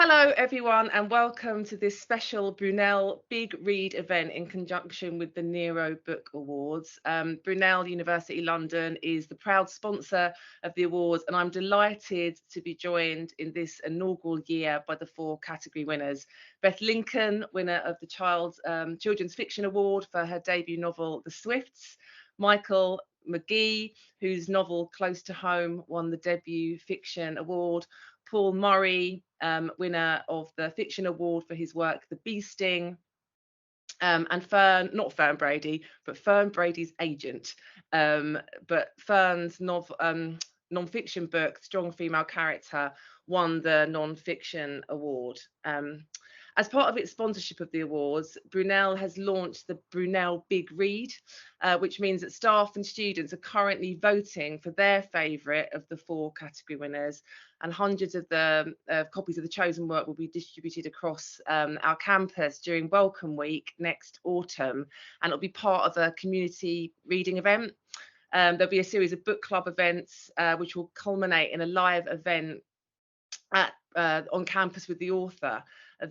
Hello, everyone, and welcome to this special Brunel Big Read event in conjunction with the Nero Book Awards. Brunel University London is the proud sponsor of the awards, and I'm delighted to be joined in this inaugural year by the four category winners. Beth Lincoln, winner of the Children's Fiction Award for her debut novel, The Swifts. Michael McGee, whose novel Close to Home won the debut fiction award. Paul Murray, winner of the Fiction Award for his work The Bee Sting, and not Fern Brady, but Fern Brady's agent. But Fern's non-fiction book, Strong Female Character, won the non-fiction award. As part of its sponsorship of the awards, Brunel has launched the Brunel Big Read, which means that staff and students are currently voting for their favourite of the four category winners, and hundreds of the copies of the chosen work will be distributed across our campus during Welcome Week next autumn, and it'll be part of a community reading event. There'll be a series of book club events which will culminate in a live event on campus with the author.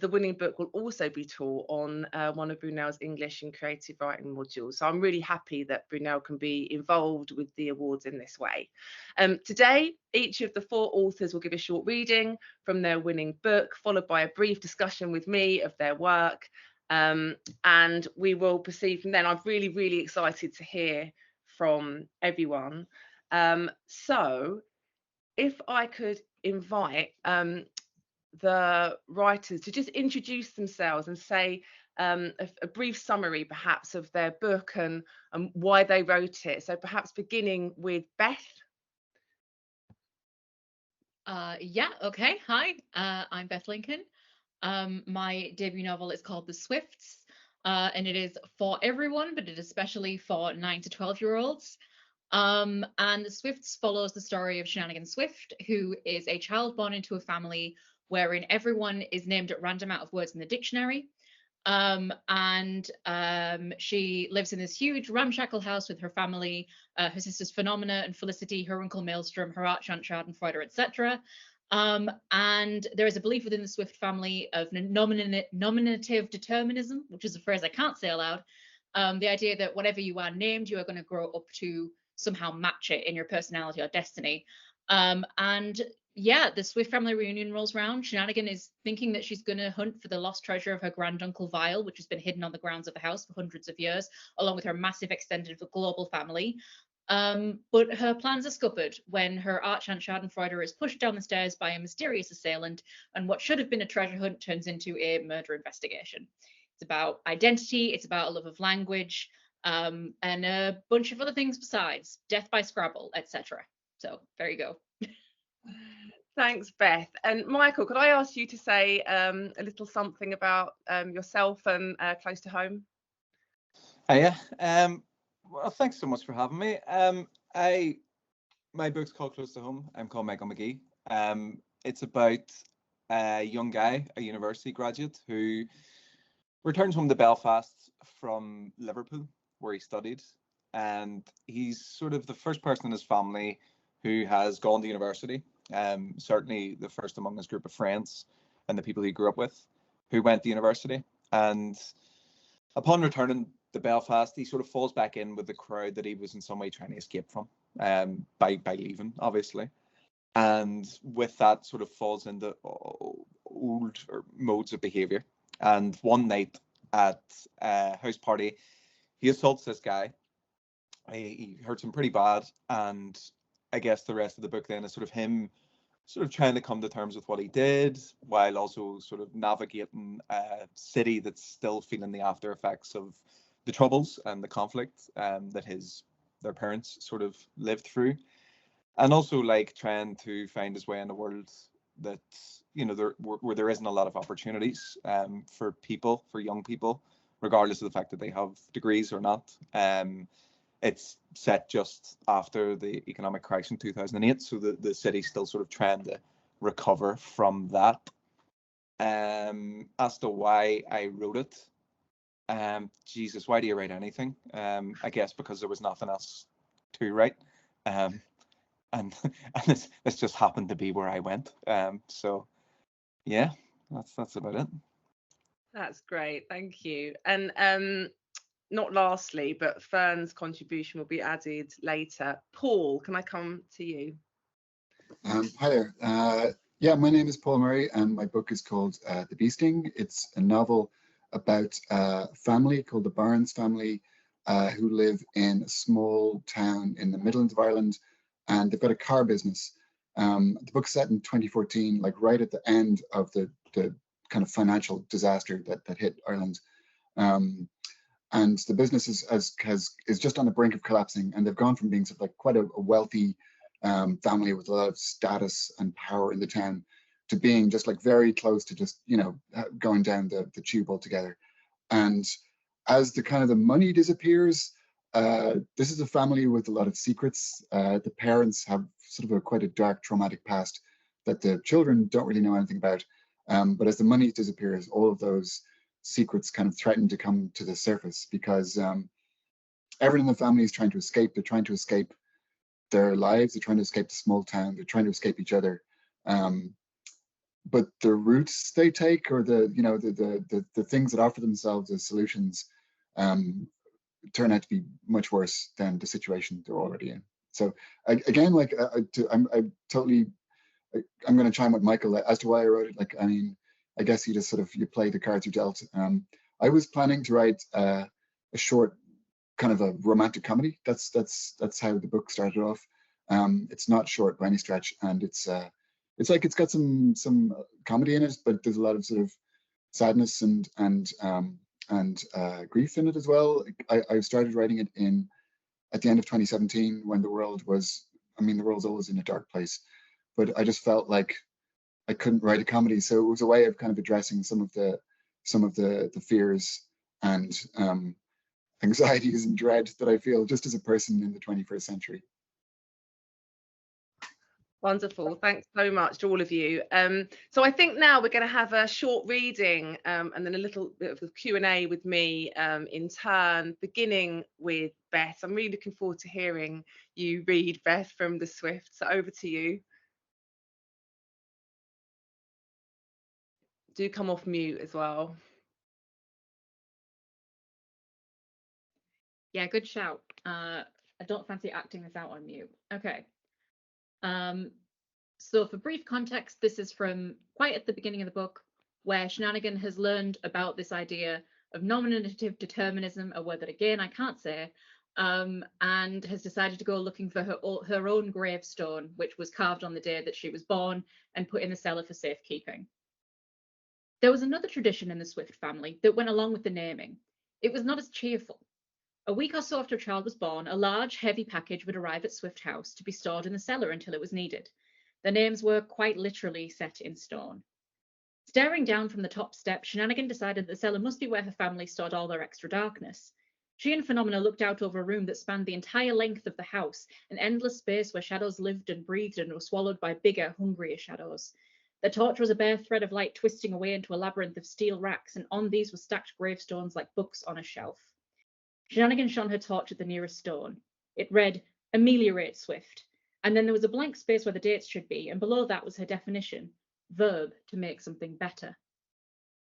The winning book will also be taught on one of Brunel's English and creative writing modules. So I'm really happy that Brunel can be involved with the awards in this way. Today, each of the four authors will give a short reading from their winning book, followed by a brief discussion with me of their work. And we will proceed from then. I'm really, really excited to hear from everyone. So if I could invite the writers to just introduce themselves and say a brief summary perhaps of their book and why they wrote it. So perhaps beginning with Beth. Okay. Hi, I'm Beth Lincoln. My debut novel is called The Swifts, and it is for everyone, but it is especially for 9 to 12-year-olds. And The Swifts follows the story of Shenanigan Swift, who is a child born into a family wherein everyone is named at random out of words in the dictionary. She lives in this huge ramshackle house with her family, her sisters Phenomena and Felicity, her uncle Maelstrom, her arch aunt Schadenfreude, etc. And there is a belief within the Swift family of nominative determinism, which is a phrase I can't say aloud. The idea that whatever you are named, you are going to grow up to somehow match it in your personality or destiny. The Swift family reunion rolls round. Shenanigan is thinking that she's going to hunt for the lost treasure of her granduncle Vile, which has been hidden on the grounds of the house for hundreds of years, along with her massive extended global family. But her plans are scuppered when her arch-aunt Schadenfreude is pushed down the stairs by a mysterious assailant, and what should have been a treasure hunt turns into a murder investigation. It's about identity, it's about a love of language, and a bunch of other things besides, death by Scrabble, etc. So there you go. Thanks, Beth. And Michael, could I ask you to say a little something about yourself and Close to Home? Yeah. Well, thanks so much for having me. My book's called Close to Home. I'm called Michael McGee. It's about a young guy, a university graduate, who returns home to Belfast from Liverpool, where he studied. And he's sort of the first person in his family who has gone to university. Certainly the first among his group of friends and the people he grew up with who went to university. And upon returning to Belfast, he sort of falls back in with the crowd that he was in some way trying to escape from, by leaving, obviously. And with that sort of falls into old modes of behaviour. And one night at a house party, he assaults this guy. He hurts him pretty bad, and I guess the rest of the book then is sort of him sort of trying to come to terms with what he did, while also sort of navigating a city that's still feeling the after effects of the troubles and the conflict that their parents sort of lived through, and also like trying to find his way in a world that, you know, where there isn't a lot of opportunities for young people, regardless of the fact that they have degrees or not. It's set just after the economic crash in 2008, so the city's still sort of trying to recover from that. As to why I wrote it, Jesus, why do you write anything? I guess because there was nothing else to write, and this just happened to be where I went. So yeah, That's about it. That's great, thank you. And not lastly, but Fern's contribution will be added later. Paul, can I come to you? Hi there. Yeah, my name is Paul Murray, and my book is called The Bee Sting. It's a novel about a family called the Barnes family who live in a small town in the Midlands of Ireland, and they've got a car business. The book's set in 2014, like right at the end of the kind of financial disaster that hit Ireland. And the business is just on the brink of collapsing, and they've gone from being sort of like quite a wealthy family with a lot of status and power in the town to being just like very close to just, you know, going down the tube altogether. And as the kind of the money disappears, this is a family with a lot of secrets. The parents have sort of quite a dark, traumatic past that the children don't really know anything about. But as the money disappears, all of those secrets kind of threaten to come to the surface because everyone in the family is trying to escape. They're trying to escape their lives. They're trying to escape the small town. They're trying to escape each other. But the routes they take, or the things that offer themselves as solutions, turn out to be much worse than the situation they're already in. So again, like I'm going to chime with Michael as to why I wrote it. Like, I mean, I guess you just sort of, you play the cards you dealt. I was planning to write a short kind of a romantic comedy. That's how the book started off. It's not short by any stretch, and it's like it's got some comedy in it, but there's a lot of sort of sadness and grief in it as well. I started writing it at the end of 2017 when the world was, I mean, the world's always in a dark place, but I just felt like I couldn't write a comedy, so it was a way of kind of addressing some of the fears and anxieties and dread that I feel just as a person in the 21st century. Wonderful. Thanks so much to all of you. So I think now we're going to have a short reading and then a little bit of a Q&A with me in turn, beginning with Beth. I'm really looking forward to hearing you read, Beth, from The Swift. So over to you. Do come off mute as well. Yeah, good shout. I don't fancy acting this out on mute. Okay. So for brief context, this is from quite at the beginning of the book, where Shenanigan has learned about this idea of nominative determinism, a word that again I can't say, and has decided to go looking for her own gravestone, which was carved on the day that she was born and put in the cellar for safekeeping. There was another tradition in the Swift family that went along with the naming. It was not as cheerful. A week or so after a child was born, a large, heavy package would arrive at Swift House to be stored in the cellar until it was needed. The names were quite literally set in stone. Staring down from the top step, Shenanigan decided that the cellar must be where her family stored all their extra darkness. She and Phenomena looked out over a room that spanned the entire length of the house, an endless space where shadows lived and breathed and were swallowed by bigger, hungrier shadows. The torch was a bare thread of light twisting away into a labyrinth of steel racks, and on these were stacked gravestones like books on a shelf. Shenanigan shone her torch at the nearest stone. It read, "Ameliorate Swift." And then there was a blank space where the dates should be, and below that was her definition, verb, to make something better.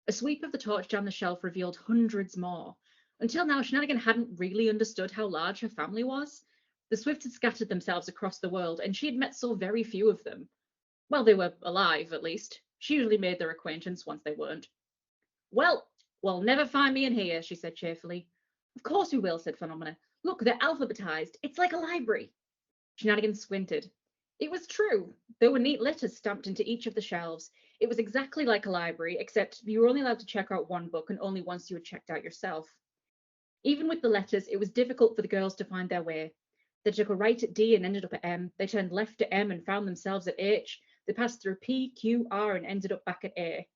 A sweep of the torch down the shelf revealed hundreds more. Until now, Shenanigan hadn't really understood how large her family was. The Swifts had scattered themselves across the world, and she had met so very few of them. Well, they were alive, at least. She usually made their acquaintance once they weren't. Well, never find me in here, she said cheerfully. Of course we will, said Phenomena. Look, they're alphabetized. It's like a library. Shenanigan squinted. It was true. There were neat letters stamped into each of the shelves. It was exactly like a library, except you were only allowed to check out one book, and only once you had checked out yourself. Even with the letters, it was difficult for the girls to find their way. They took a right at D and ended up at M. They turned left at M and found themselves at H. They passed through P, Q, R, and ended up back at A.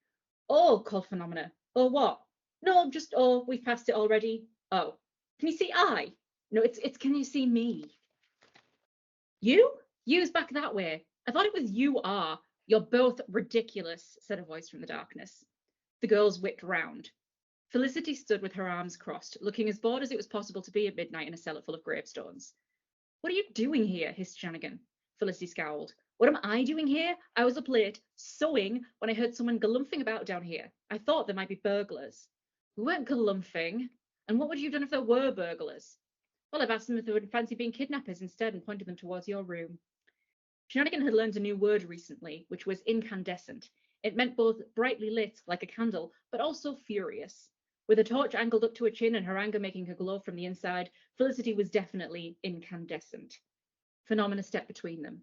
Oh, called Phenomena. Oh, what? No, just oh, we've passed it already. Oh, can you see I? No, it's can you see me? You's back that way. I thought it was you are. You're both ridiculous, said a voice from the darkness. The girls whipped round. Felicity stood with her arms crossed, looking as bored as it was possible to be at midnight in a cellar full of gravestones. What are you doing here? Hissed Shenanigan. Felicity scowled. What am I doing here? I was up late sewing when I heard someone galumphing about down here. I thought there might be burglars. We weren't galumphing. And what would you have done if there were burglars? Well, I've asked them if they would fancy being kidnappers instead and pointed them towards your room. Shenanigan had learned a new word recently, which was incandescent. It meant both brightly lit, like a candle, but also furious. With a torch angled up to her chin and her anger making her glow from the inside, Felicity was definitely incandescent. Phenomena stepped between them.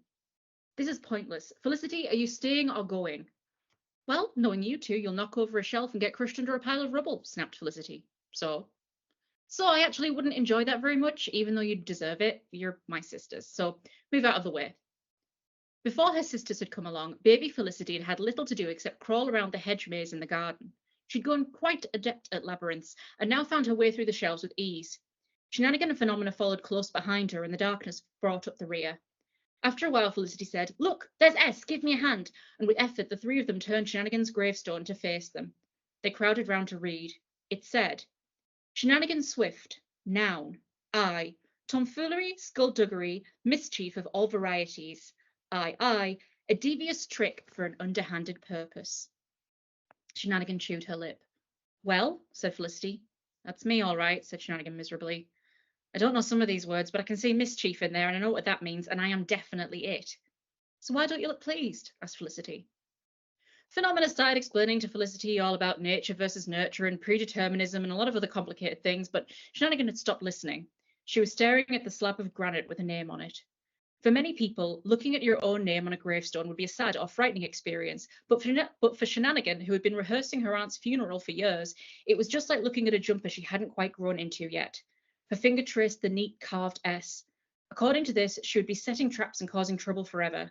This is pointless. Felicity, are you staying or going? Well, knowing you two, you'll knock over a shelf and get crushed under a pile of rubble, snapped Felicity. So I actually wouldn't enjoy that very much, even though you deserve it. You're my sisters, so move out of the way. Before her sisters had come along, baby Felicity had had little to do except crawl around the hedge maze in the garden. She'd grown quite adept at labyrinths, and now found her way through the shelves with ease. Shenanigan and Phenomena followed close behind her, and the darkness brought up the rear. After a while, Felicity said, "Look, there's S, give me a hand," and with effort the three of them turned Shenanigan's gravestone to face them. They crowded round to read. It said, Shenanigan Swift, noun, I, tomfoolery, skullduggery, mischief of all varieties. I, a devious trick for an underhanded purpose. Shenanigan chewed her lip. Well, said Felicity. That's me, all right, said Shenanigan miserably. I don't know some of these words, but I can see mischief in there, and I know what that means, and I am definitely it. So why don't you look pleased? Asked Felicity. Phenomena started explaining to Felicity all about nature versus nurture and predeterminism and a lot of other complicated things, but Shenanigan had stopped listening. She was staring at the slab of granite with a name on it. For many people, looking at your own name on a gravestone would be a sad or frightening experience, but for Shenanigan, who had been rehearsing her aunt's funeral for years, it was just like looking at a jumper she hadn't quite grown into yet. Her finger traced the neat carved S. According to this, she would be setting traps and causing trouble forever.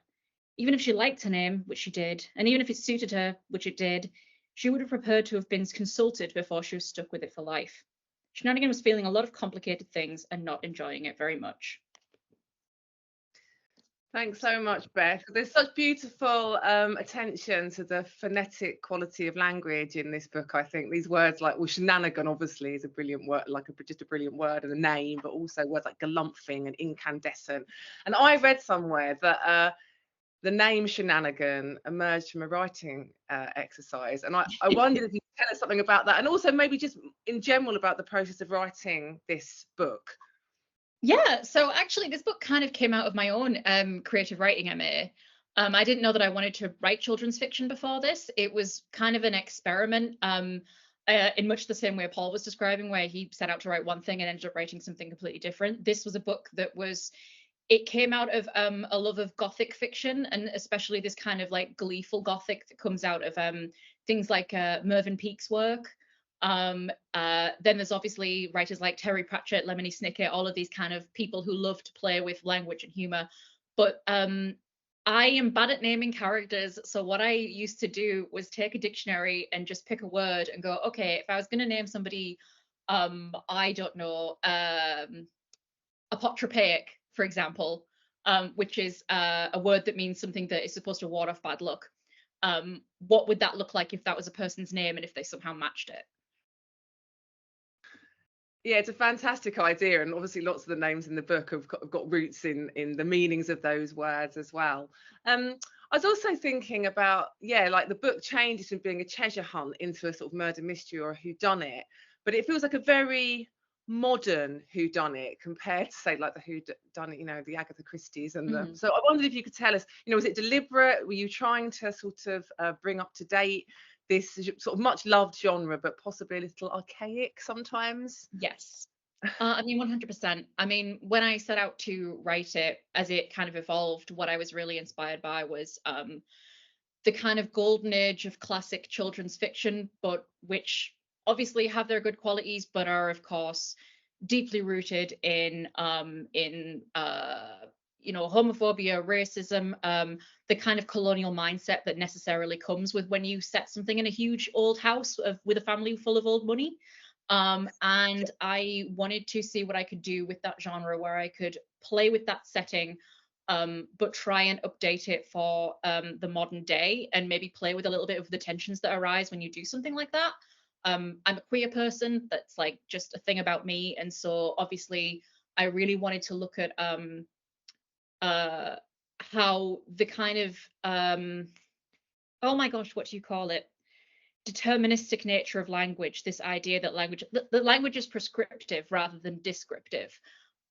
Even if she liked her name, which she did, and even if it suited her, which it did, she would have preferred to have been consulted before she was stuck with it for life. Shenanigan was feeling a lot of complicated things and not enjoying it very much. Thanks so much, Beth. There's such beautiful attention to the phonetic quality of language in this book. I think these words like, well, shenanigan obviously is a brilliant word, like just a brilliant word and a name, but also words like galumphing and incandescent. And I read somewhere that the name Shenanigan emerged from a writing exercise. And I wondered if you could tell us something about that, and also maybe just in general about the process of writing this book. Yeah, so actually this book kind of came out of my own creative writing MA. I didn't know that I wanted to write children's fiction before this. It was kind of an experiment in much the same way Paul was describing, where he set out to write one thing and ended up writing something completely different. This was a book that it came out of a love of Gothic fiction, and especially this kind of like gleeful Gothic that comes out of things like Mervyn Peake's work. Then there's obviously writers like Terry Pratchett, Lemony Snicket, all of these kind of people who love to play with language and humor. But I am bad at naming characters. So what I used to do was take a dictionary and just pick a word and go, okay, if I was going to name somebody, I don't know, apotropaic, for example, which is a word that means something that is supposed to ward off bad luck. What would that look like if that was a person's name and if they somehow matched it? Yeah, it's a fantastic idea, and obviously lots of the names in the book have got roots in the meanings of those words as well. I was also thinking about, yeah, like the book changes from being a treasure hunt into a sort of murder mystery or a whodunit, but it feels like a very modern whodunit compared to, say, like the whodunit, you know, the Agatha Christie's and the. So I wondered if you could tell us, you know, was it deliberate? Were you trying to sort of bring up to date this sort of much loved genre, but possibly a little archaic sometimes? Yes. I mean, 100%. I mean, when I set out to write it, as it kind of evolved, what I was really inspired by was the kind of golden age of classic children's fiction, but which obviously have their good qualities, but are, of course, deeply rooted in you know, homophobia, racism, the kind of colonial mindset that necessarily comes with when you set something in a huge old house with a family full of old money. And I wanted to see what I could do with that genre, where I could play with that setting, but try and update it for the modern day, and maybe play with a little bit of the tensions that arise when you do something like that. I'm a queer person. That's like just a thing about me. And so obviously I really wanted to look at how the kind of oh my gosh, what do you call it? Deterministic nature of language, this idea that the language is prescriptive rather than descriptive.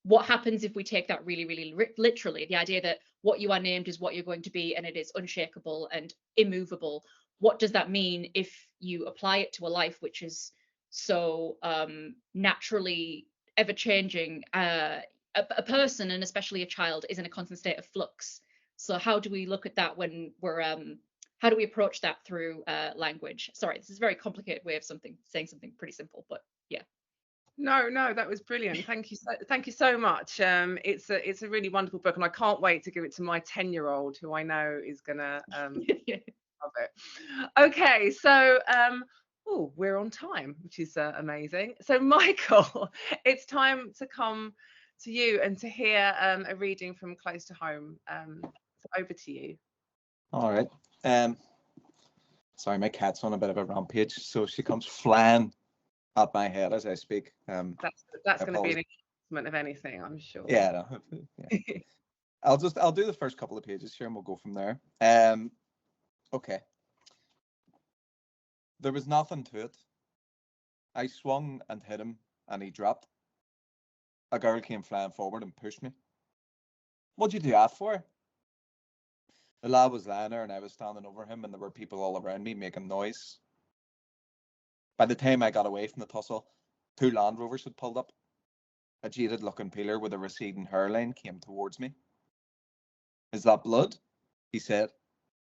What happens if we take that really, really literally? The idea that what you are named is what you're going to be, and it is unshakable and immovable. What does that mean if you apply it to a life which is so naturally ever changing? A person, and especially a child, is in a constant state of flux. So how do we look at that when we're how do we approach that through language? Sorry, this is a very complicated way of saying something pretty simple, but yeah. No, that was brilliant. Thank you so much. It's a really wonderful book, and I can't wait to give it to my 10-year-old, who I know is gonna love it. Okay, so oh, we're on time, which is amazing. So Michael, it's time to come to you and to hear a reading from close to home. So over to you. All right. Sorry, my cat's on a bit of a rampage, so she comes flying at my head as I speak. That's going to be an announcement of anything, I'm sure. Yeah, no, yeah. I'll do the first couple of pages here and we'll go from there. Okay. There was nothing to it. I swung and hit him and he dropped. A girl came flying forward and pushed me. What'd you do that for? The lad was lying there and I was standing over him and there were people all around me making noise. By the time I got away from the tussle, 2 Land Rovers had pulled up. A jaded looking peeler with a receding hairline came towards me. Is that blood? He said,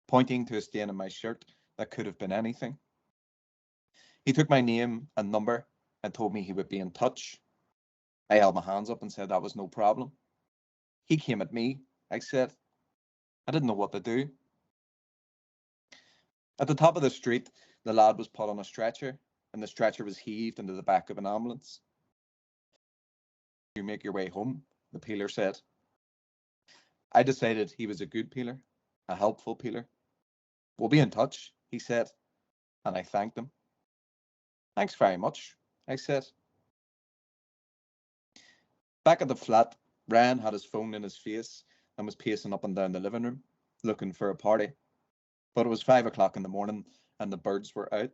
pointing to a stain in my shirt that could have been anything. He took my name and number and told me he would be in touch. I held my hands up and said that was no problem. He came at me, I said. I didn't know what to do. At the top of the street, the lad was put on a stretcher, and the stretcher was heaved into the back of an ambulance. You make your way home, the peeler said. I decided he was a good peeler, a helpful peeler. We'll be in touch, he said, and I thanked him. Thanks very much, I said. Back at the flat, Ryan had his phone in his face and was pacing up and down the living room, looking for a party. But it was 5 o'clock in the morning and the birds were out.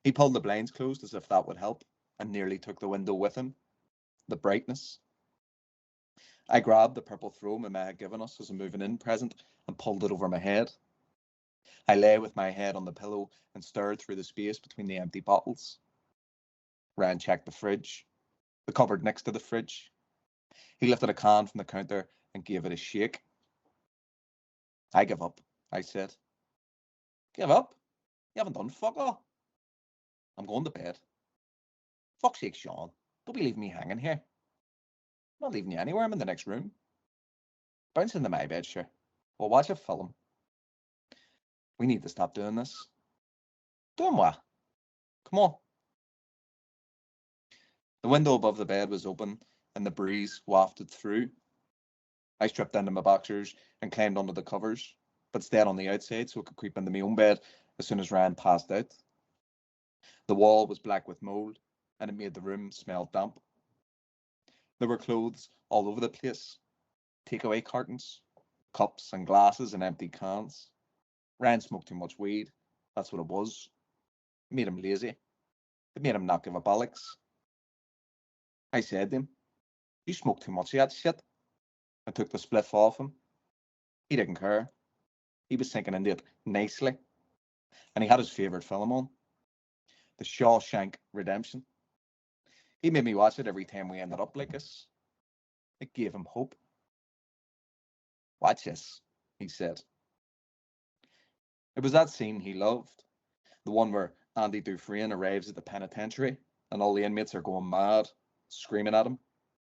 He pulled the blinds closed as if that would help and nearly took the window with him. The brightness. I grabbed the purple throw my ma had given us as a moving in present and pulled it over my head. I lay with my head on the pillow and stared through the space between the empty bottles. Ryan checked the fridge, the cupboard next to the fridge. He lifted a can from the counter and gave it a shake. I give up, I said. Give up? You haven't done fuck all. I'm going to bed. Fuck's sake, Sean. Don't be leaving me hanging here. I'm not leaving you anywhere. I'm in the next room. Bounce into my bed, sure. We'll watch a film. We need to stop doing this. Doing what? Come on. The window above the bed was open and the breeze wafted through. I stripped into my boxers and climbed under the covers, but stayed on the outside so I could creep into my own bed as soon as Ryan passed out. The wall was black with mould and it made the room smell damp. There were clothes all over the place, takeaway cartons, cups and glasses and empty cans. Ryan smoked too much weed, that's what it was. It made him lazy. It made him not give a bollocks. I said to him, you smoke too much of that shit. I took the spliff off him. He didn't care. He was sinking into it nicely. And he had his favourite film on, The Shawshank Redemption. He made me watch it every time we ended up like this. It gave him hope. Watch this, he said. It was that scene he loved, the one where Andy Dufresne arrives at the penitentiary and all the inmates are going mad, screaming at him,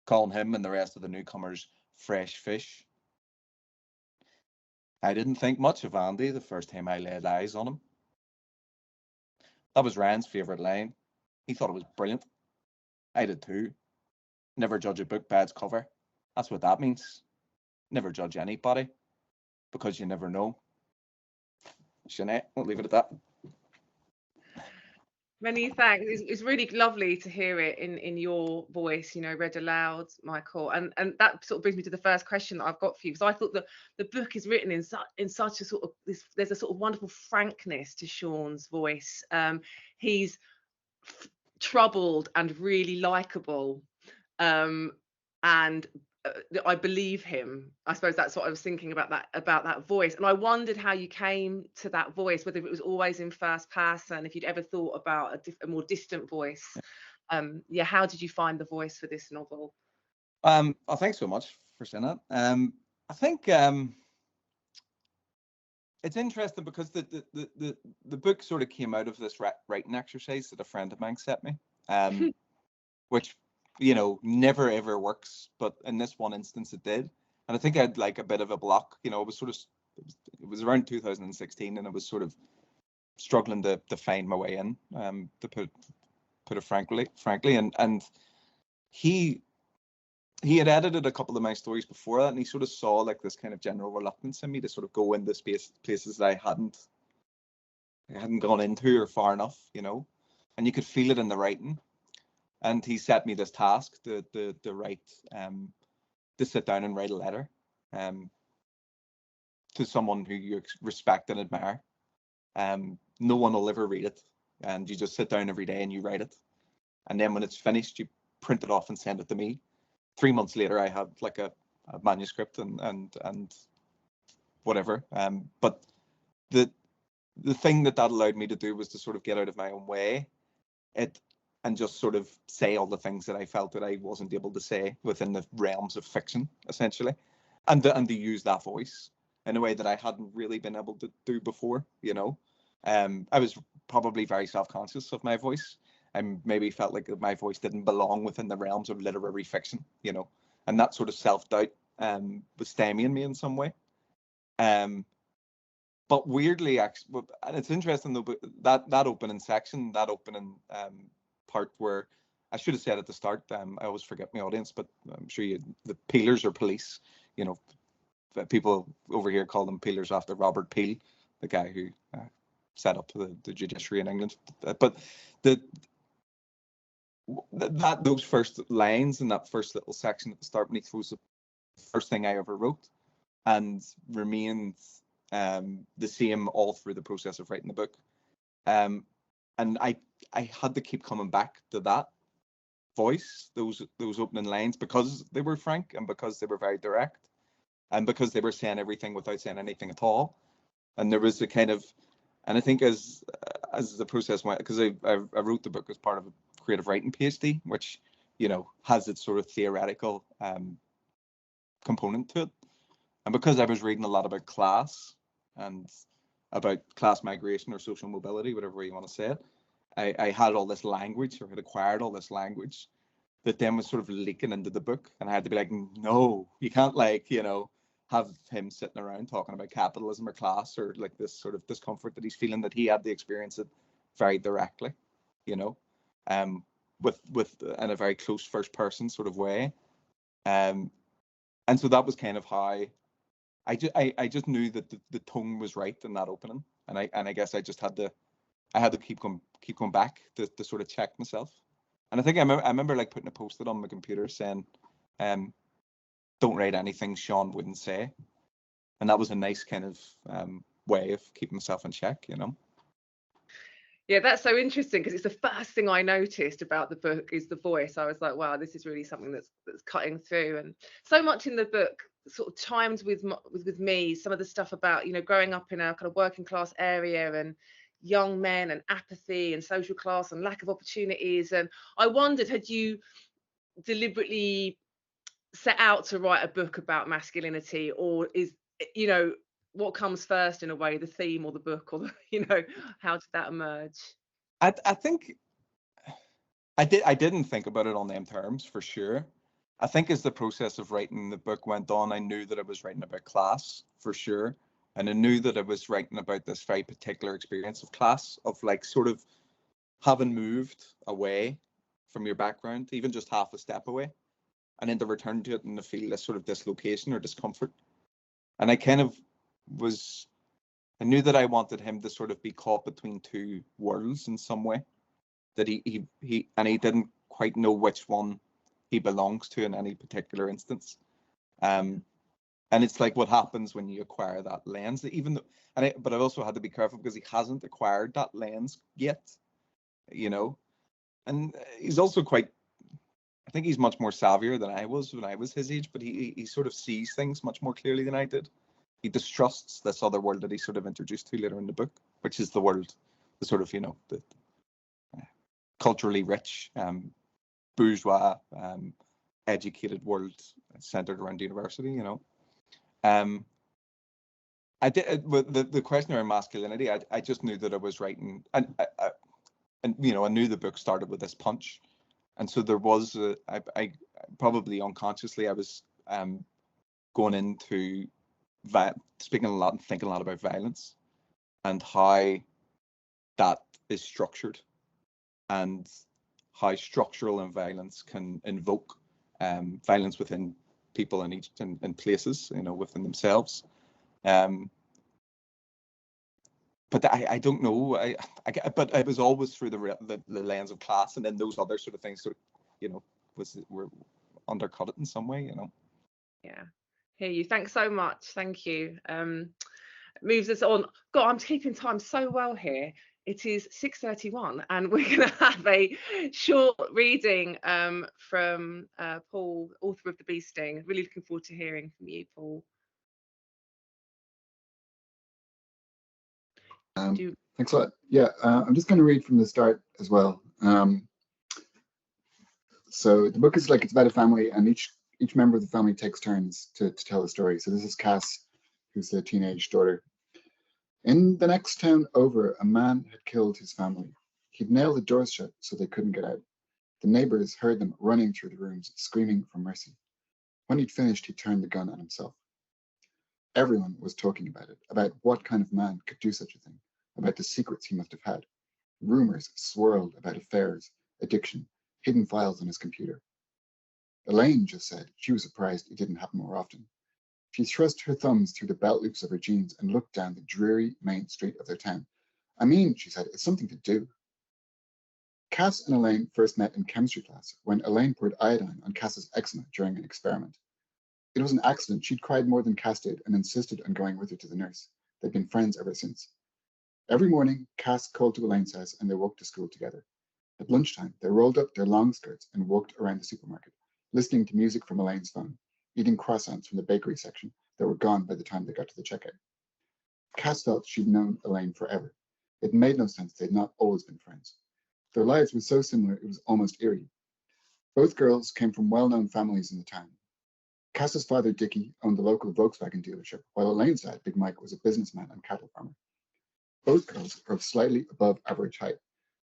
calling him and the rest of the newcomers fresh fish. I didn't think much of Andy the first time I laid eyes on him. That was Ryan's favourite line. He thought it was brilliant. I did too. Never judge a book by its cover. That's what that means. Never judge anybody, because you never know. Sinead, we'll leave it at that. Many thanks. It's really lovely to hear it in your voice, you know, read aloud, Michael. And that sort of brings me to the first question that I've got for you, because I thought that the book is written in such a sort of this. There's a sort of wonderful frankness to Sean's voice. He's troubled and really likable, um, and I believe him. I suppose that's what I was thinking about that voice, and I wondered how you came to that voice, whether it was always in first person, if you'd ever thought about a more distant voice. Yeah, how did you find the voice for this novel? Oh, thanks so much for saying that. I think it's interesting because the book sort of came out of this writing exercise that a friend of mine set me, which, you know, never ever works, but in this one instance it did. And I think I had like a bit of a block, you know. It was sort of, it was around 2016, and I was sort of struggling to find my way in, to put it frankly, and he had edited a couple of my stories before that, and he sort of saw like this kind of general reluctance in me to sort of go into places that I hadn't gone into or far enough, you know, and you could feel it in the writing. And he set me this task to write, to sit down and write a letter, to someone who you respect and admire. No one will ever read it, and you just sit down every day and you write it, and then when it's finished, you print it off and send it to me. 3 months later, I had like a manuscript and whatever. But the thing that allowed me to do was to sort of get out of my own way, and just sort of say all the things that I felt that I wasn't able to say within the realms of fiction, essentially, and to use that voice in a way that I hadn't really been able to do before, you know. I was probably very self-conscious of my voice. I maybe felt like my voice didn't belong within the realms of literary fiction, you know, and that sort of self-doubt was stymieing me in some way. But weirdly, actually, and it's interesting though, but that opening section, that opening part where I should have said at the start, I always forget my audience, but I'm sure the peelers or police, you know, people over here call them peelers after Robert Peel, the guy who set up the judiciary in England. But those first lines in that first little section at the start, beneath, was the first thing I ever wrote, and remained the same all through the process of writing the book. And I had to keep coming back to that voice, those opening lines, because they were frank and because they were very direct and because they were saying everything without saying anything at all. And there was a kind of, and I think as the process went, because I wrote the book as part of a creative writing PhD, which, you know, has its sort of theoretical component to it. And because I was reading a lot about class and about class migration or social mobility, whatever way you want to say it, I had all this language, or had acquired all this language that then was sort of leaking into the book. And I had to be like, no, you can't, like, you know, have him sitting around talking about capitalism or class or like this sort of discomfort that he's feeling, that he had to experience it very directly, you know, with in a very close first person sort of way. And so that was kind of how I just knew that the tone was right in that opening, and I guess I just had to keep going back to sort of check myself. And I think I remember like putting a post-it on my computer saying, "Don't write anything Sean wouldn't say," and that was a nice kind of way of keeping myself in check, you know. Yeah, that's so interesting, because it's the first thing I noticed about the book is the voice. I was like, wow, this is really something that's cutting through. And so much in the book sort of chimes with me, some of the stuff about, you know, growing up in a kind of working class area and young men and apathy and social class and lack of opportunities. And I wondered, had you deliberately set out to write a book about masculinity, or is, you know, what comes first in a way, the theme or the book, or the, you know, how did that emerge? I think I didn't think about it on them terms, for sure. I think as the process of writing the book went on, I knew that I was writing about class, for sure. And I knew that I was writing about this very particular experience of class, of like sort of having moved away from your background, even just half a step away, and then to return to it and to feel this sort of dislocation or discomfort. And I kind of I knew that I wanted him to sort of be caught between two worlds in some way. that he didn't quite know which one he belongs to in any particular instance. And it's like what happens when you acquire that lens. Even though, but I've also had to be careful because he hasn't acquired that lens yet, you know. And he's also quite, I think he's much more savvier than I was when I was his age, but he sort of sees things much more clearly than I did. He distrusts this other world that he's sort of introduced to later in the book, which is the world, the sort of, you know, the culturally rich, bourgeois, educated world centered around university, you know. I did with the question around masculinity. I just knew that I was writing, and you know, I knew the book started with this punch, and so there was I probably unconsciously I was going into speaking a lot and thinking a lot about violence and how that is structured, and how structural and violence can invoke violence within people in each in places, you know, within themselves. But I don't know. But it was always through the lens of class, and then those other sort of things, sort of, you know, were undercut it in some way, you know. Yeah, hear you. Thanks so much. Thank you. Moves us on. God, I'm keeping time so well here. It is 6:31, and we're going to have a short reading from Paul, author of The Bee Sting. Really looking forward to hearing from you, Paul. Thanks a lot. Yeah, I'm just going to read from the start as well. So the book is like, it's about a family, and each member of the family takes turns to tell a story. So this is Cass, who's the teenage daughter. In the next town over, a man had killed his family. He'd nailed the doors shut so they couldn't get out. The neighbors heard them running through the rooms, screaming for mercy. When he'd finished, he turned the gun on himself. Everyone was talking about it, about what kind of man could do such a thing, about the secrets he must have had. Rumors swirled about affairs, addiction, hidden files on his computer. Elaine just said she was surprised it didn't happen more often. She thrust her thumbs through the belt loops of her jeans and looked down the dreary main street of their town. I mean, she said, it's something to do. Cass and Elaine first met in chemistry class when Elaine poured iodine on Cass's eczema during an experiment. It was an accident. She'd cried more than Cass did and insisted on going with her to the nurse. They'd been friends ever since. Every morning, Cass called to Elaine's house and they walked to school together. At lunchtime, they rolled up their long skirts and walked around the supermarket, listening to music from Elaine's phone, eating croissants from the bakery section that were gone by the time they got to the checkout. Cass felt she'd known Elaine forever. It made no sense they'd not always been friends. Their lives were so similar it was almost eerie. Both girls came from well-known families in the town. Cass's father, Dickie, owned the local Volkswagen dealership, while Elaine's dad, Big Mike, was a businessman and cattle farmer. Both girls were of slightly above average height.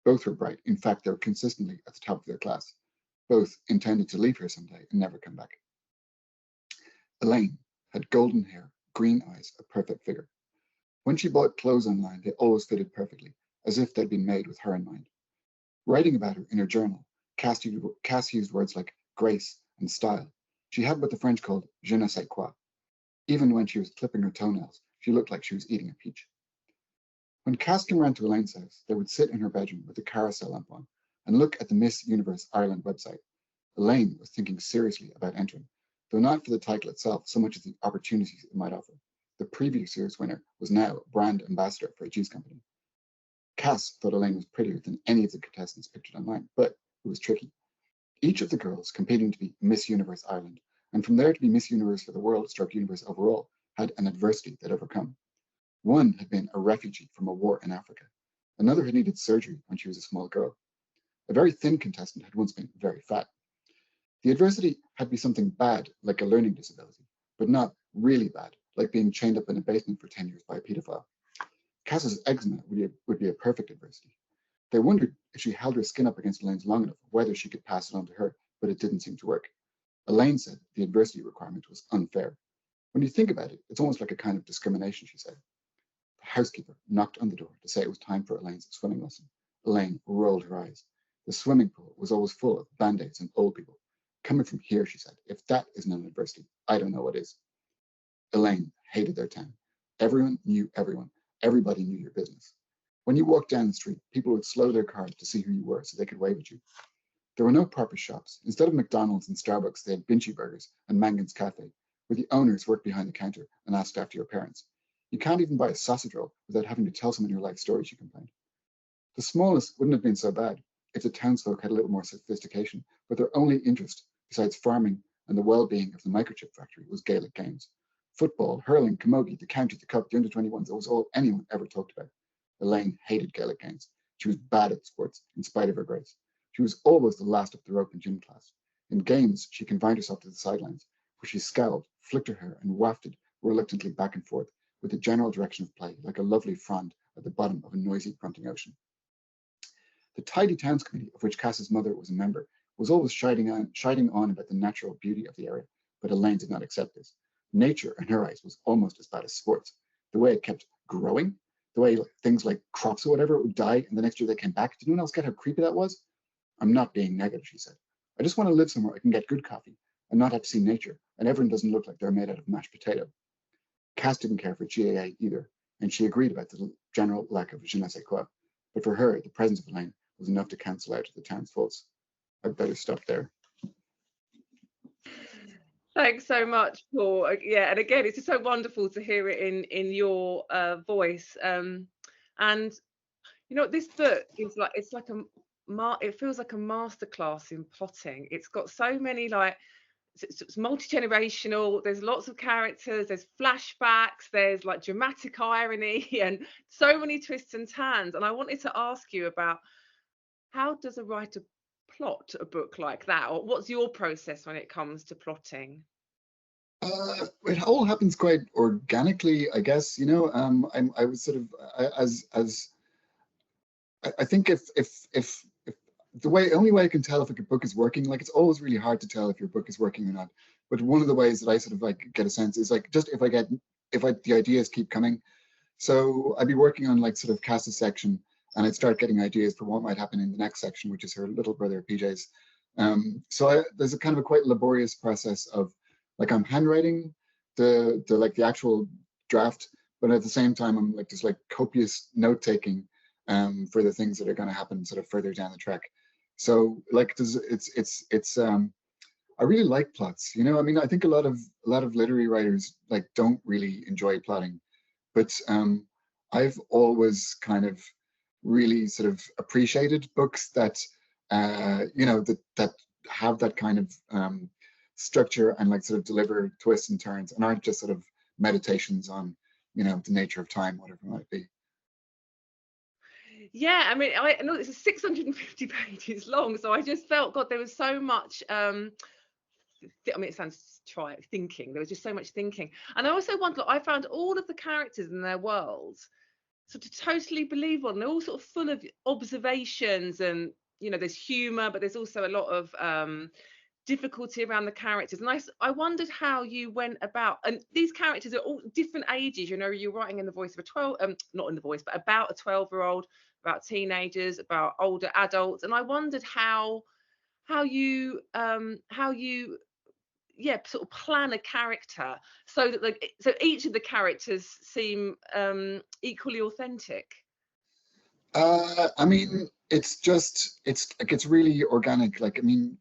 Both were bright. In fact, they were consistently at the top of their class. Both intended to leave here someday and never come back. Elaine had golden hair, green eyes, a perfect figure. When she bought clothes online, they always fitted perfectly, as if they'd been made with her in mind. Writing about her in her journal, Cass used words like grace and style. She had what the French called je ne sais quoi. Even when she was clipping her toenails, she looked like she was eating a peach. When Cass came around to Elaine's house, they would sit in her bedroom with the carousel lamp on and look at the Miss Universe Ireland website. Elaine was thinking seriously about entering, though not for the title itself so much as the opportunities it might offer. The previous year's winner was now brand ambassador for a juice company. Cass thought Elaine was prettier than any of the contestants pictured online, but it was tricky. Each of the girls competing to be Miss Universe Ireland, and from there to be Miss Universe for the world / universe overall, had an adversity they'd overcome. One had been a refugee from a war in Africa. Another had needed surgery when she was a small girl. A very thin contestant had once been very fat. The adversity had to be something bad, like a learning disability, but not really bad, like being chained up in a basement for 10 years by a paedophile. Cass's eczema would be a perfect adversity. They wondered if she held her skin up against Elaine's long enough, whether she could pass it on to her, but it didn't seem to work. Elaine said the adversity requirement was unfair. When you think about it, it's almost like a kind of discrimination, she said. The housekeeper knocked on the door to say it was time for Elaine's swimming lesson. Elaine rolled her eyes. The swimming pool was always full of band-aids and old people. Coming from here, she said, if that isn't an adversity, I don't know what is. Elaine hated their town. Everyone knew everyone. Everybody knew your business. When you walked down the street, people would slow their car to see who you were so they could wave at you. There were no proper shops. Instead of McDonald's and Starbucks, they had Binchy Burgers and Mangan's Cafe, where the owners worked behind the counter and asked after your parents. You can't even buy a sausage roll without having to tell someone your life story, she complained. The smallest wouldn't have been so bad if the townsfolk had a little more sophistication, but their only interest, besides farming and the well-being of the microchip factory, was Gaelic games. Football, hurling, camogie, the county, the cup, the under-21s, that was all anyone ever talked about. Elaine hated Gaelic games. She was bad at sports, in spite of her grades. She was always the last up the rope in gym class. In games, she confined herself to the sidelines, where she scowled, flicked her hair, and wafted reluctantly back and forth with the general direction of play, like a lovely frond at the bottom of a noisy, grunting ocean. The tidy towns committee, of which Cass's mother was a member, was always shining on about the natural beauty of the area, but Elaine did not accept this. Nature, in her eyes, was almost as bad as sports. The way it kept growing, the way things like crops or whatever would die, and the next year they came back. Did anyone else get how creepy that was? I'm not being negative, she said. I just want to live somewhere I can get good coffee and not have to see nature, and everyone doesn't look like they're made out of mashed potato. Cass didn't care for GAA either, and she agreed about the general lack of je ne sais quoi. But for her, the presence of Elaine was enough to cancel out the town's faults. I'd better stop there. Thanks so much, Paul. Yeah, and again, it's just so wonderful to hear it in your voice. And you know, this book is like, it's like it feels like a masterclass in plotting. It's got so many, like, it's multi-generational, there's lots of characters, there's flashbacks, there's like dramatic irony and so many twists and turns. And I wanted to ask you about, how does a writer plot a book like that, or what's your process when it comes to plotting? It all happens quite organically, I guess. You know, I was sort of I think if the only way I can tell if a book is working, like, it's always really hard to tell if your book is working or not. But one of the ways that I sort of like get a sense is like, just if the ideas keep coming. So I'd be working on like sort of Cass's section, and I'd start getting ideas for what might happen in the next section, which is her little brother PJ's. So there's a kind of a quite laborious process of, like, I'm handwriting the actual draft, but at the same time I'm like just like copious note taking for the things that are going to happen sort of further down the track. So like I really like plots. You know, I mean, I think a lot of literary writers like don't really enjoy plotting, but I've always kind of really sort of appreciated books that you know, that have that kind of structure and like sort of deliver twists and turns and aren't just sort of meditations on, you know, the nature of time, whatever it might be. Yeah, I mean, I know this is 650 pages long, so I just felt, God, there was so much. I mean, it sounds trite, thinking. There was just so much thinking, and I also wonder. I found all of the characters in their worlds sort of totally believable, and they're all sort of full of observations, and you know, there's humour, but there's also a lot of difficulty around the characters. And I wondered how you went about, and these characters are all different ages. You know, you're writing in the voice of a 12, not in the voice, but about a 12-year-old, about teenagers, about older adults. And I wondered how you yeah, sort of plan a character so that so each of the characters seem equally authentic. I mean, it's really organic. Like, I mean,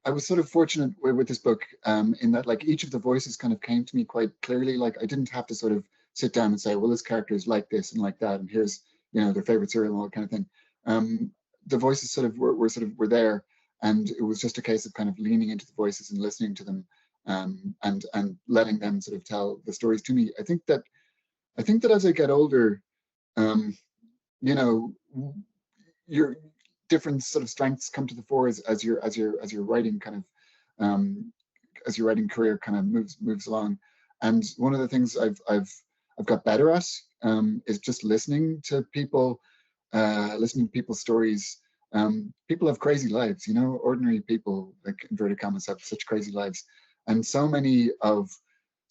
I was sort of fortunate with this book in that like each of the voices kind of came to me quite clearly. Like, I didn't have to sort of sit down and say, well, this character is like this and like that, and here's, you know, their favorite cereal and all that kind of thing. The voices sort of were there, and it was just a case of kind of leaning into the voices and listening to them, and letting them sort of tell the stories to me. I think that as I get older, you know, your different sort of strengths come to the fore as your writing kind of as your writing career kind of moves along. And one of the things I've got better at is just listening to people, listening to people's stories. People have crazy lives, you know. Ordinary people, like inverted commas, have such crazy lives, and so many of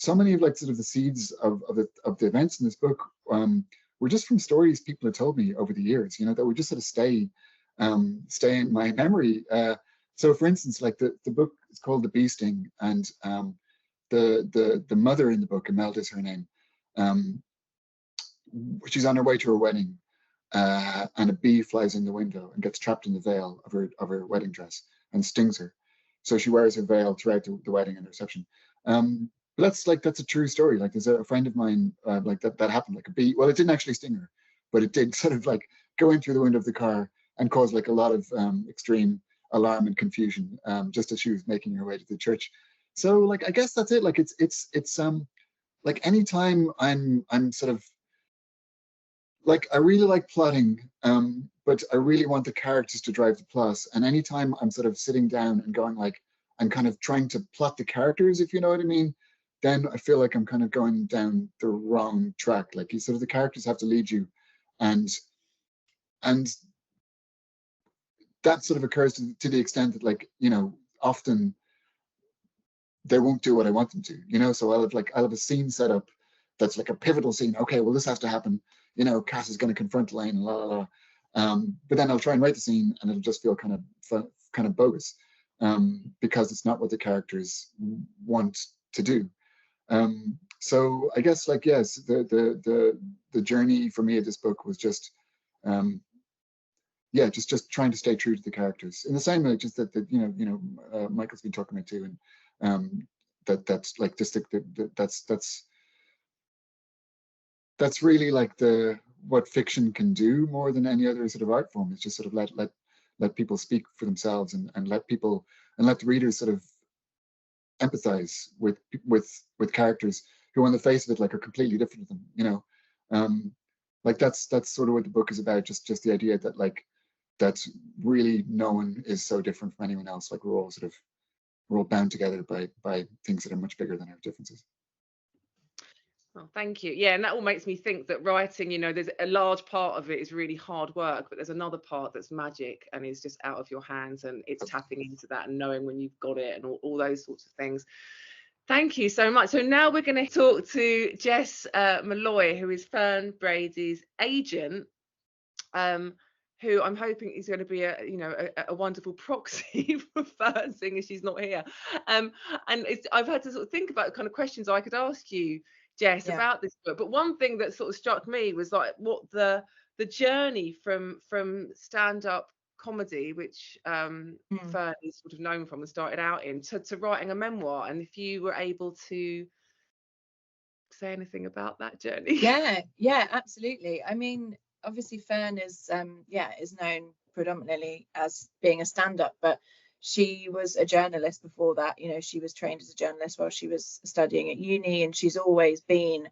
like sort of the seeds of the events in this book were just from stories people had told me over the years, you know, that would just sort of stay in my memory. So, for instance, like the book is called The Bee Sting, and the mother in the book, Imelda is her name. she's on her way to her wedding, and a bee flies in the window and gets trapped in the veil of her wedding dress and stings her. So she wears her veil throughout the wedding and the reception. But that's a true story. Like, there's a friend of mine, like that happened. Like, a bee, well, it didn't actually sting her, but it did sort of like go in through the window of the car and cause like a lot of extreme alarm and confusion, just as she was making her way to the church. So like, I guess that's it. Like, it's like, anytime I'm sort of like, I really like plotting, but I really want the characters to drive the plot. And anytime I'm sort of sitting down and going like, I'm kind of trying to plot the characters, if you know what I mean, then I feel like I'm kind of going down the wrong track. Like, you sort of, the characters have to lead you, and that sort of occurs to the extent that, like, you know, often they won't do what I want them to, you know. So I'll have a scene set up that's like a pivotal scene. Okay, well, this has to happen. You know, Cass is going to confront Elaine, and la la la. But then I'll try and write the scene, and it'll just feel kind of bogus, because it's not what the characters want to do. So I guess, like, yes, the journey for me of this book was just, yeah, just trying to stay true to the characters, in the same way just that Michael's been talking about too, and that's like just that's really like what fiction can do more than any other sort of art form. Is just sort of let people speak for themselves, and let the readers sort of empathize with characters who on the face of it like are completely different than them, you know. Like, that's sort of what the book is about, just the idea that, like, that really no one is so different from anyone else. Like, we're all bound together by things that are much bigger than our differences. Oh, thank you. Yeah, and that all makes me think that writing, you know, there's a large part of it is really hard work, but there's another part that's magic and is just out of your hands, and it's tapping into that and knowing when you've got it, and all those sorts of things. Thank you so much. So now we're going to talk to Jess Malloy, who is Fern Brady's agent, who I'm hoping is going to be a wonderful proxy for Fern, seeing as she's not here. And I've had to sort of think about kind of questions I could ask you, Jess, about this book. But one thing that sort of struck me was like what the journey from stand-up comedy, which Fern is sort of known from and started out in, to writing a memoir, and if you were able to say anything about that journey. Yeah, absolutely. I mean, obviously Fern is known predominantly as being a stand-up, but she was a journalist before that. You know, she was trained as a journalist while she was studying at uni, and she's always been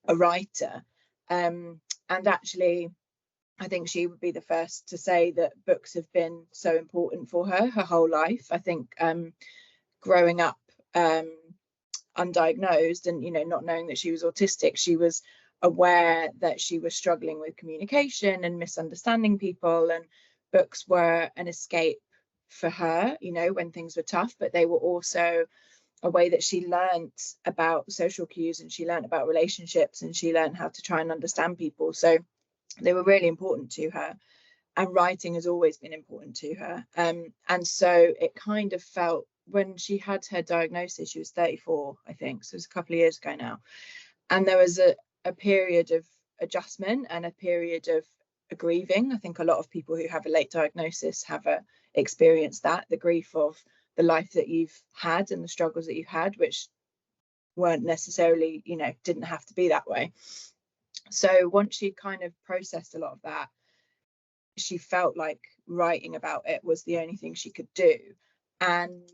a writer. And actually, I think she would be the first to say that books have been so important for her whole life. I think growing up undiagnosed and, you know, not knowing that she was autistic, she was aware that she was struggling with communication and misunderstanding people, and books were an escape for her, you know, when things were tough, but they were also a way that she learned about social cues, and she learned about relationships, and she learned how to try and understand people. So they were really important to her, and writing has always been important to her. And so it kind of felt, when she had her diagnosis, she was 34, I think, so it's a couple of years ago now, and there was a period of adjustment and a period of grieving. I think a lot of people who have a late diagnosis have experienced that, the grief of the life that you've had and the struggles that you've had, which weren't necessarily, you know, didn't have to be that way. So once she kind of processed a lot of that, she felt like writing about it was the only thing she could do. And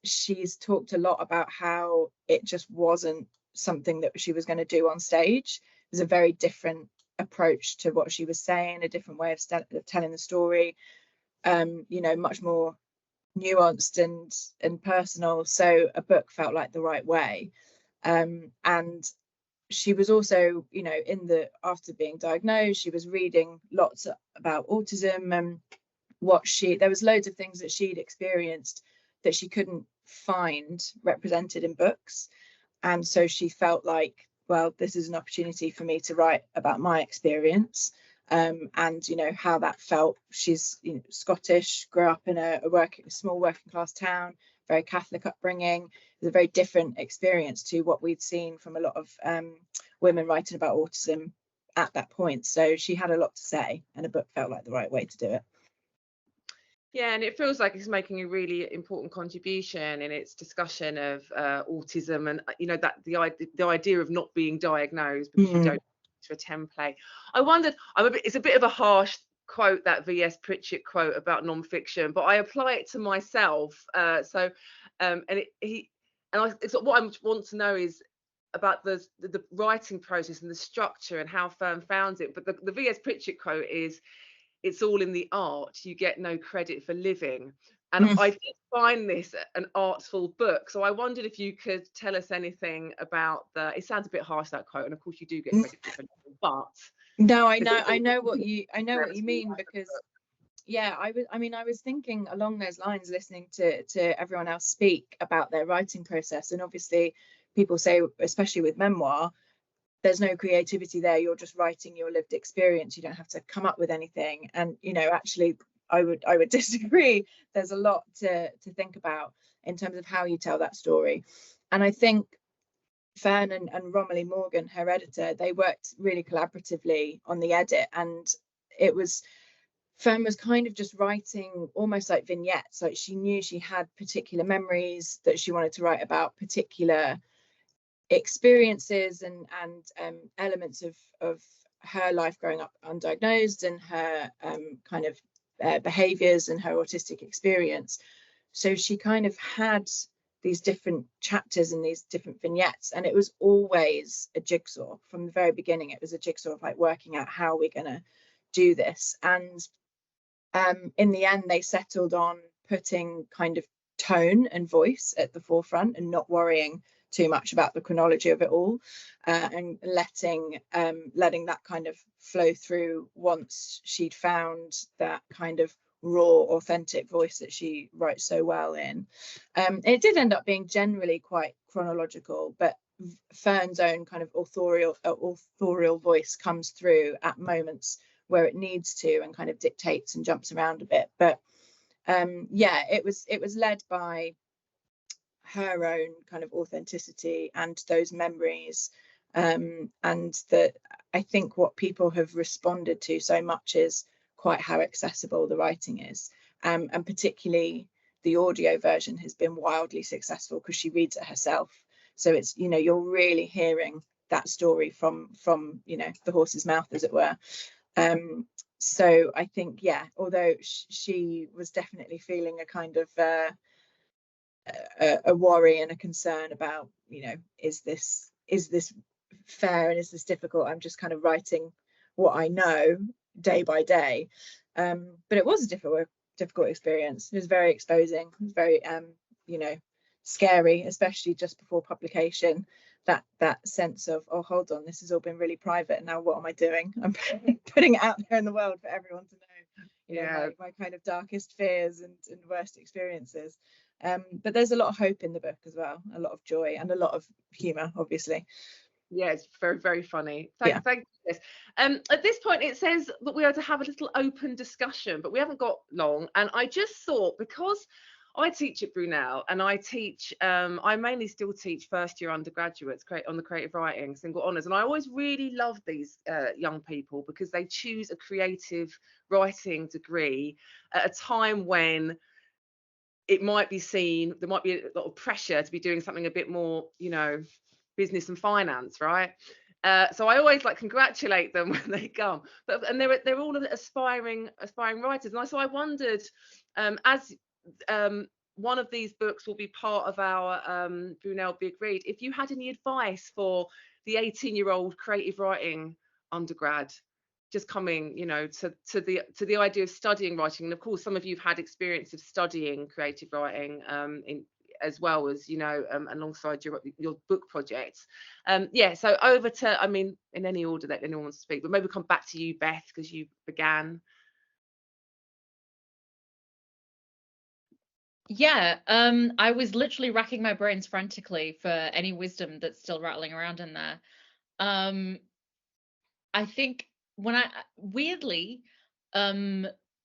she's talked a lot about how it just wasn't something that she was going to do on stage. It was a very different approach to what she was saying, a different way of telling the story, you know, much more nuanced and personal. So a book felt like the right way. And she was also, you know, after being diagnosed, she was reading lots about autism, and there was loads of things that she'd experienced that she couldn't find represented in books. And so she felt like, well, this is an opportunity for me to write about my experience, and, you know, how that felt. She's, you know, Scottish, grew up in a small working class town, very Catholic upbringing. It was a very different experience to what we'd seen from a lot of women writing about autism at that point. So she had a lot to say, and a book felt like the right way to do it. Yeah, and it feels like it's making a really important contribution in its discussion of autism, and that the idea of not being diagnosed because you don't to a template. I wondered, it's a bit of a harsh quote, that V.S. Pritchett quote about non-fiction, but I apply it to myself. What I want to know is about the writing process and the structure and how Fern found it. But the V.S. Pritchett quote is, "It's all in the art. You get no credit for living." And I did find this an artful book. So I wondered if you could tell us anything about it sounds a bit harsh, that quote, and of course you do get credit for living, but no, I know what you mean, because yeah, I was thinking along those lines, listening to everyone else speak about their writing process. And obviously people say, especially with memoir, there's no creativity there, you're just writing your lived experience, you don't have to come up with anything. And actually I would disagree. There's a lot to think about in terms of how you tell that story. And I think Fern and Romilly Morgan, her editor, they worked really collaboratively on the edit, and Fern was kind of just writing almost like vignettes. Like, she knew she had particular memories that she wanted to write about, particular experiences and elements of her life growing up undiagnosed, and her kind of behaviors and her autistic experience. So she kind of had these different chapters and these different vignettes, and it was always a jigsaw from the very beginning. It was a jigsaw of like working out how we're going to do this. And in the end, they settled on putting kind of tone and voice at the forefront and not worrying too much about the chronology of it all, and letting that kind of flow through once she'd found that kind of raw, authentic voice that she writes so well in. It did end up being generally quite chronological, but Fern's own kind of authorial voice comes through at moments where it needs to, and kind of dictates and jumps around a bit. But yeah, it was led by her own kind of authenticity and those memories, and that I think what people have responded to so much is quite how accessible the writing is, and particularly the audio version has been wildly successful because she reads it herself. So it's, you're really hearing that story from the horse's mouth, as it were. So I think, yeah, although she was definitely feeling a kind of a worry and a concern about, is this fair and is this difficult? I'm just kind of writing what I know day by day. But it was a difficult experience. It was very exposing. It was very scary, especially just before publication. That sense of, oh, hold on, this has all been really private. Now what am I doing? I'm putting it out there in the world for everyone to know. My kind of darkest fears and worst experiences. But there's a lot of hope in the book as well, a lot of joy and a lot of humour, obviously. Yeah, it's very, very funny. Thank you. At this point, it says that we are to have a little open discussion, but we haven't got long. And I just thought, because I teach at Brunel, and I mainly still teach first year undergraduates on the creative writing single honours, and I always really love these young people because they choose a creative writing degree at a time when it might be seen, there might be a lot of pressure to be doing something a bit more, business and finance, right? So I always congratulate them when they come. And they're all aspiring writers. And so I wondered, as one of these books will be part of our Brunel Big Read, if you had any advice for the 18-year-old creative writing undergrad just coming, to the idea of studying writing. And of course, some of you've had experience of studying creative writing as well as, alongside your book projects. So over to, in any order that anyone wants to speak, but maybe come back to you, Beth, because you began. Yeah, I was literally racking my brains frantically for any wisdom that's still rattling around in there. I think weirdly,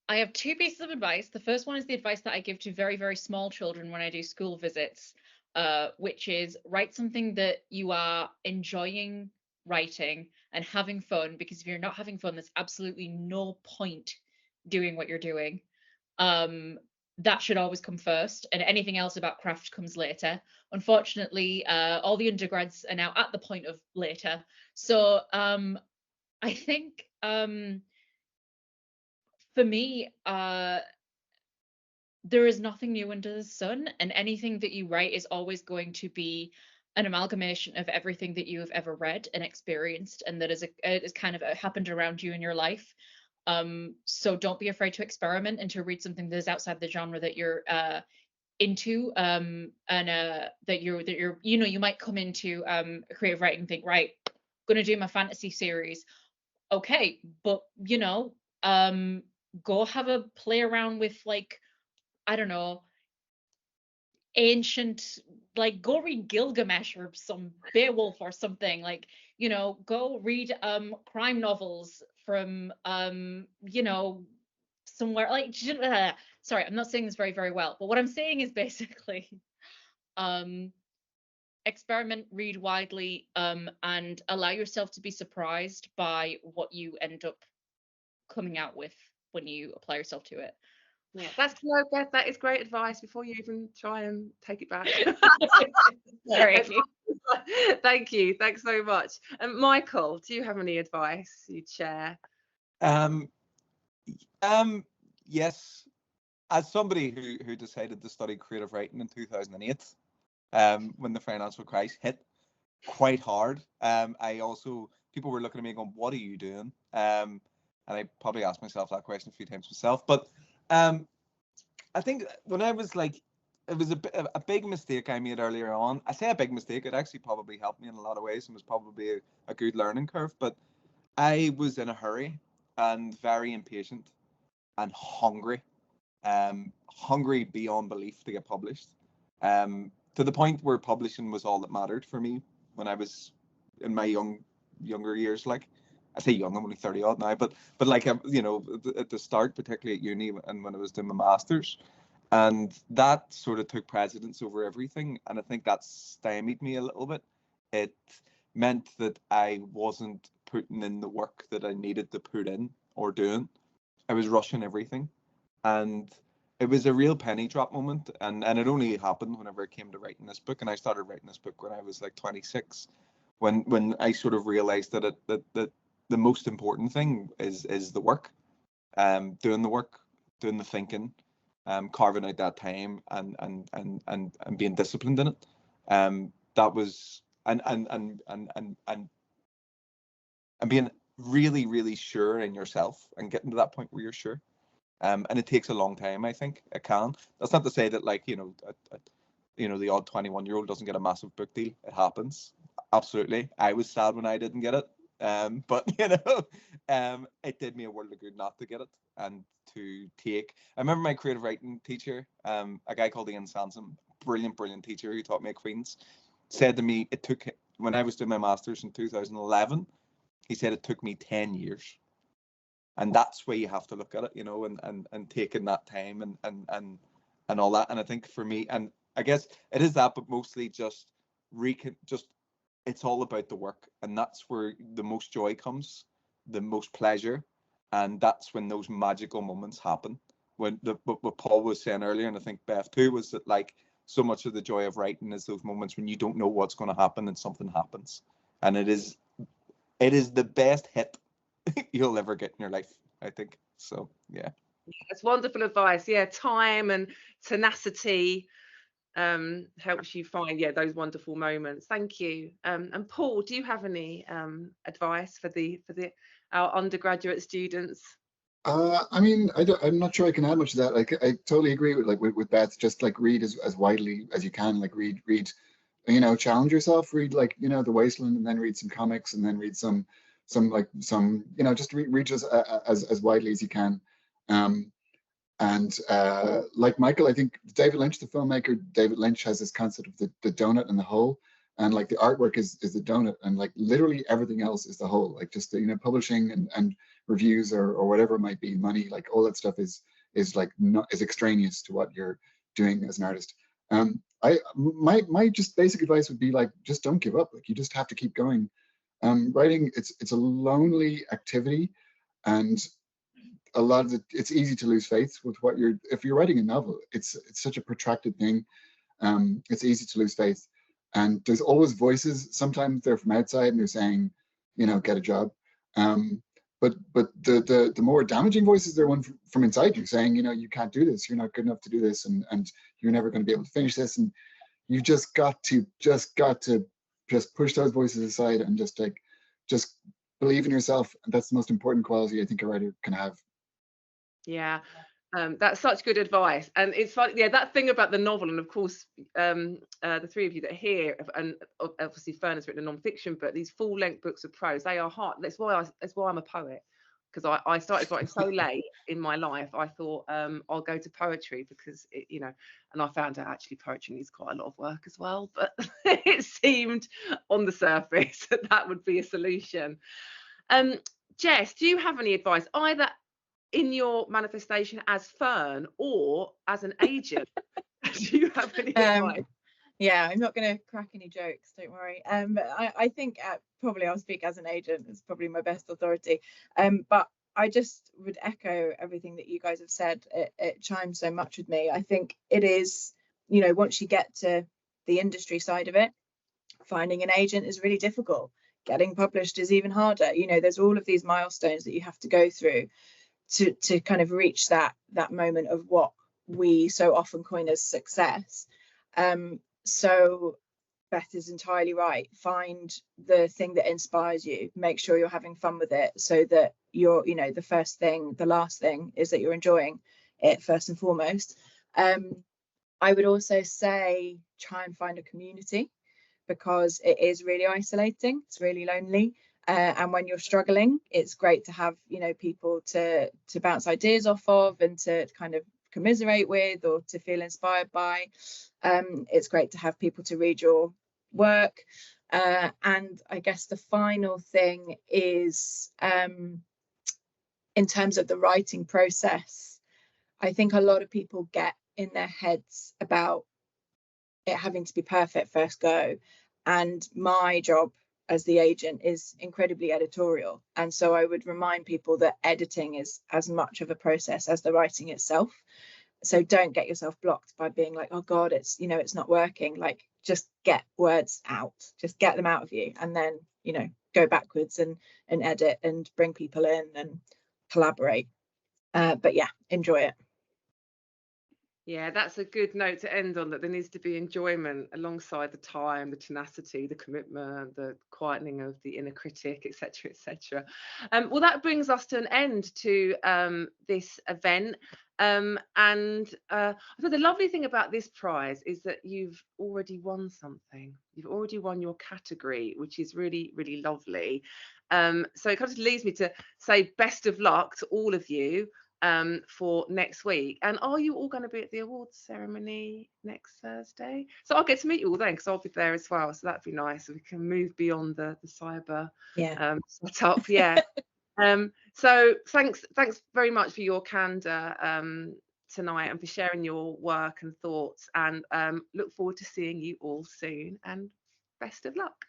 I have two pieces of advice. The first one is the advice that I give to very, very small children when I do school visits, which is write something that you are enjoying writing and having fun, because if you're not having fun, there's absolutely no point doing what you're doing. That should always come first, and anything else about craft comes later. Unfortunately, all the undergrads are now at the point of later. So I think for me, there is nothing new under the sun, and anything that you write is always going to be an amalgamation of everything that you have ever read and experienced, and that is kind of happened around you in your life. So don't be afraid to experiment and to read something that is outside the genre that you're into, and that you're you might come into creative writing and think, right, gonna do my fantasy series. Okay, but go have a play around with, like, I don't know, ancient, like, go read Gilgamesh or some Beowulf or something, like, go read crime novels from somewhere, like, sorry, I'm not saying this very, very well, but what I'm saying is basically experiment, read widely, and allow yourself to be surprised by what you end up coming out with when you apply yourself to it. Yeah, that's Beth, that is great advice before you even try and take it back. Sorry. Thank you. Thanks so much. And Michael, do you have any advice you'd share? Yes. As somebody who decided to study creative writing in 2008, when the financial crisis hit quite hard, people were looking at me going, "What are you doing?" And I probably asked myself that question a few times myself. But I think when I was like, it was a big mistake I made earlier on. I say a big mistake. It actually probably helped me in a lot of ways and was probably a good learning curve. But I was in a hurry and very impatient and hungry. Hungry beyond belief to get published, to the point where publishing was all that mattered for me when I was in my younger years. Like, I say young, I'm only 30 odd now, but like, at the start, particularly at uni and when I was doing my masters, and that sort of took precedence over everything, and I think that stymied me a little bit. It meant that I wasn't putting in the work that I needed to put in or doing. I was rushing everything. And it was a real penny drop moment, and it only happened whenever I came to writing this book. And I started writing this book when I was like 26, when I sort of realized that the most important thing is the work, doing the work, doing the thinking, carving out that time, and being disciplined in it. That was and being really, really sure in yourself and getting to that point where you're sure. And it takes a long time, I think. It can. That's not to say that, like, the odd 21-year-old doesn't get a massive book deal. It happens. Absolutely. I was sad when I didn't get it. But it did me a world of good not to get it and to take. I remember my creative writing teacher, a guy called Ian Sansom, brilliant teacher who taught me at Queen's, said to me, when I was doing my master's in 2011, he said it took me 10 years. And that's where you have to look at it, and taking that time and all that. And I think for me, and I guess it is that, but mostly just it's all about the work, and that's where the most joy comes, the most pleasure, and that's when those magical moments happen. When what Paul was saying earlier, and I think Beth too, was that, like, so much of the joy of writing is those moments when you don't know what's going to happen and something happens, and it is the best hit you'll ever get in your life, I think. So yeah, that's wonderful advice. Yeah, time and tenacity helps you find those wonderful moments. Thank you. And Paul, do you have any advice for our undergraduate students? I mean, I'm not sure I can add much to that. Like, I totally agree with Beth. Just like read as widely as you can. Like read, challenge yourself. Read, like, The Wasteland, and then read some comics, and then read some just read as widely as you can. And like Michael, I think David Lynch, the filmmaker, David Lynch has this concept of the donut and the hole, and like the artwork is the donut, and like literally everything else is the hole. Like just publishing and reviews or whatever it might be, money, like all that stuff is extraneous to what you're doing as an artist. My just basic advice would be, like, just don't give up. Like, you just have to keep going. Writing, it's a lonely activity, and a lot of it's easy to lose faith with what you're. If you're writing a novel, it's such a protracted thing. It's easy to lose faith, and there's always voices. Sometimes they're from outside and they're saying, get a job. But the more damaging voices, they're one from inside you saying, you can't do this. You're not good enough to do this, and you're never going to be able to finish this. And you just got to push those voices aside and just believe in yourself. And that's the most important quality I think a writer can have. Yeah. That's such good advice, and it's funny, yeah, that thing about the novel, and of course, the three of you that are here, and obviously Fern has written a non-fiction, but these full-length books of prose, they are hard. That's why I'm a poet, because I started writing so late in my life. I thought I'll go to poetry because and I found out actually poetry needs quite a lot of work as well. But it seemed on the surface that would be a solution. Jess, do you have any advice either in your manifestation as Fern or as an agent? Do you have any advice? Yeah, I'm not going to crack any jokes, don't worry. I think probably I'll speak as an agent. It's probably my best authority. But I just would echo everything that you guys have said. It chimes so much with me. I think it is, once you get to the industry side of it, finding an agent is really difficult. Getting published is even harder. There's all of these milestones that you have to go through to kind of reach that moment of what we so often coin as success. So Beth is entirely right. Find the thing that inspires you. Make sure you're having fun with it, so that you're, the first thing, the last thing is that you're enjoying it first and foremost. I would also say try and find a community, because it is really isolating. It's really lonely. And when you're struggling, it's great to have, people to bounce ideas off of and to kind of commiserate with or to feel inspired by. It's great to have people to read your work. And I guess the final thing is, in terms of the writing process, I think a lot of people get in their heads about it having to be perfect first go. And my job as the agent is incredibly editorial, and so I would remind people that editing is as much of a process as the writing itself. So don't get yourself blocked by being like, oh god, it's not working. Like, just get words out, just get them out of you, and then go backwards and edit and bring people in and collaborate. But yeah, enjoy it. Yeah, that's a good note to end on, that there needs to be enjoyment alongside the time, the tenacity, the commitment, the quietening of the inner critic, etc., etc. Well, that brings us to an end to this event. And I thought the lovely thing about this prize is that you've already won something. You've already won your category, which is really, really lovely. So it kind of leads me to say best of luck to all of you for next week. And are you all going to be at the awards ceremony next Thursday? So I'll get to meet you all then, because I'll be there as well. So that'd be nice. So we can move beyond the cyber setup. Yeah. So thanks very much for your candor tonight, and for sharing your work and thoughts, and look forward to seeing you all soon, and best of luck.